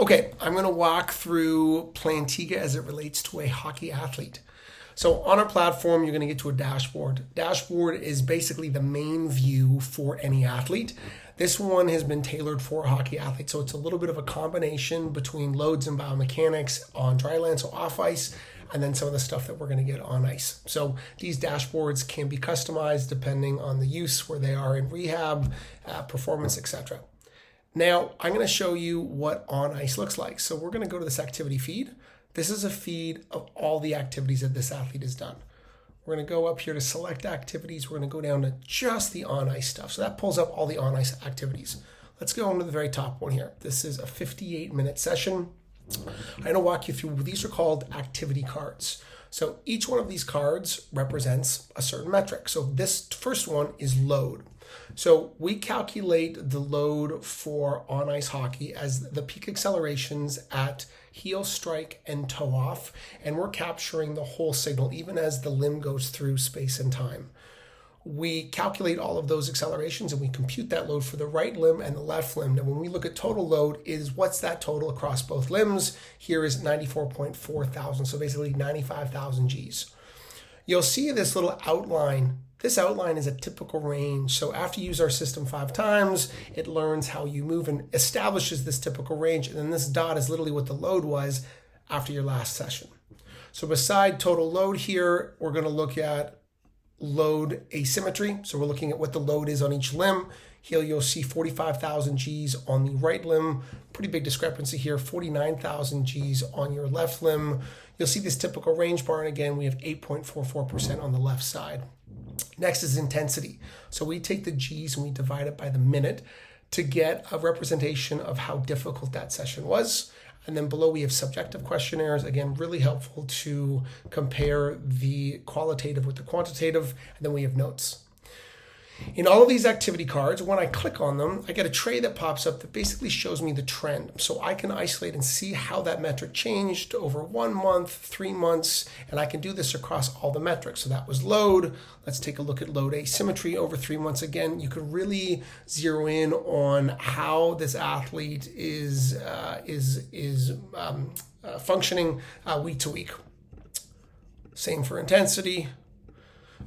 Okay, I'm going to walk through Plantiga as it relates to a hockey athlete. So on our platform, you're going to get to a dashboard. Dashboard is basically the main view for any athlete. This one has been tailored for a hockey athlete, so it's a little bit of a combination between loads and biomechanics on dry land, so off ice, and then some of the stuff that we're going to get on ice. So these dashboards can be customized depending on the use, where they are in rehab, performance, etc. Now, I'm going to show you what on ice looks like. So we're going to go to this activity feed. This is a feed of all the activities that this athlete has done. We're going to go up here to select activities. We're going to go down to just the on ice stuff. So that pulls up all the on ice activities. Let's go on to the very top one here. This is a 58-minute session. I'm going to walk you through, these are called activity cards. So each one of these cards represents a certain metric. So this first one is load. So we calculate the load for on ice hockey as the peak accelerations at heel, strike, and toe off, and we're capturing the whole signal even as the limb goes through space and time. We calculate all of those accelerations and we compute that load for the right limb and the left limb. And when we look at total load, is what's that total across both limbs? Here is 94.4 thousand, so basically 95,000 Gs. You'll see this little outline. This outline is a typical range. So after you use our system 5 times, it learns how you move and establishes this typical range. And then this dot is literally what the load was after your last session. So beside total load here, we're going to look at load asymmetry. So we're looking at what the load is on each limb. Here you'll see 45,000 Gs on the right limb. Pretty big discrepancy here, 49,000 Gs on your left limb. You'll see this typical range bar, and again, we have 8.44% on the left side. Next is intensity. So we take the Gs and we divide it by the minute to get a representation of how difficult that session was. And then below we have subjective questionnaires, again, really helpful to compare the qualitative with the quantitative. And then we have notes. In all of these activity cards, when I click on them, I get a tray that pops up that basically shows me the trend. So I can isolate and see how that metric changed over 1 month, 3 months, and I can do this across all the metrics. So that was load. Let's take a look at load asymmetry over 3 months. Again, you could really zero in on how this athlete is functioning week to week. Same for intensity.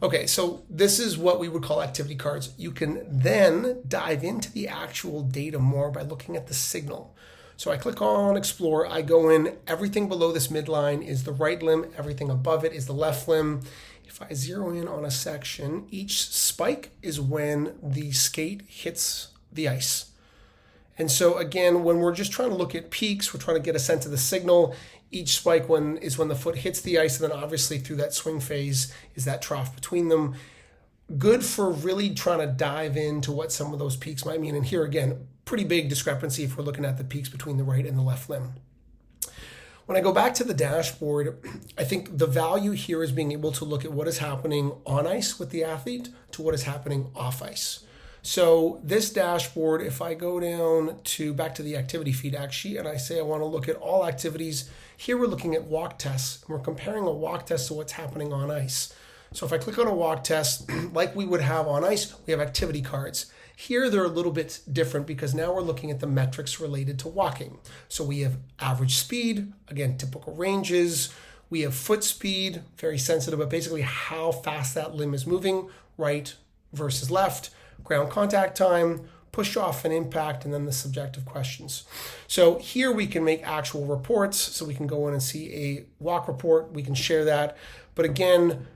Okay, so this is what we would call activity cards. You can then dive into the actual data more by looking at the signal. So I click on Explore, I go in, everything below this midline is the right limb, everything above it is the left limb. If I zero in on a section, each spike is when the skate hits the ice. And so again, when we're just trying to look at peaks, we're trying to get a sense of the signal. Each spike is when the foot hits the ice, and then obviously through that swing phase is that trough between them. Good for really trying to dive into what some of those peaks might mean. And here again, pretty big discrepancy if we're looking at the peaks between the right and the left limb. When I go back to the dashboard, I think the value here is being able to look at what is happening on ice with the athlete to what is happening off ice. So this dashboard, if I go down to back to the activity feed actually, and I say I want to look at all activities, here we're looking at walk tests. And we're comparing a walk test to what's happening on ice. So if I click on a walk test, like we would have on ice, we have activity cards. Here they're a little bit different because now we're looking at the metrics related to walking. So we have average speed, again, typical ranges. We have foot speed, very sensitive, but basically how fast that limb is moving, right versus left. Ground contact time, push off and impact, and then the subjective questions. So here we can make actual reports. So we can go in and see a walk report. We can share that. But again,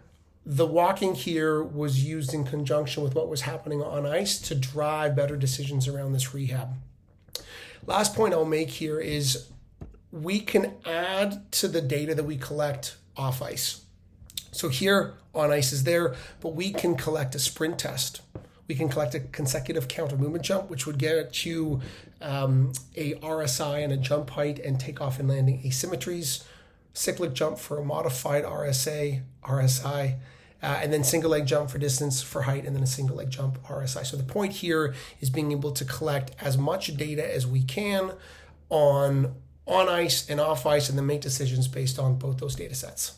the walking here was used in conjunction with what was happening on ice to drive better decisions around this rehab. Last point I'll make here is we can add to the data that we collect off ice. So here on ice is there, but we can collect a sprint test. We can collect a consecutive counter movement jump, which would get you a RSI and a jump height and takeoff and landing asymmetries, cyclic jump for a modified RSI, and then single leg jump for distance, for height, and then a single leg jump RSI. So the point here is being able to collect as much data as we can on ice and off ice, and then make decisions based on both those data sets.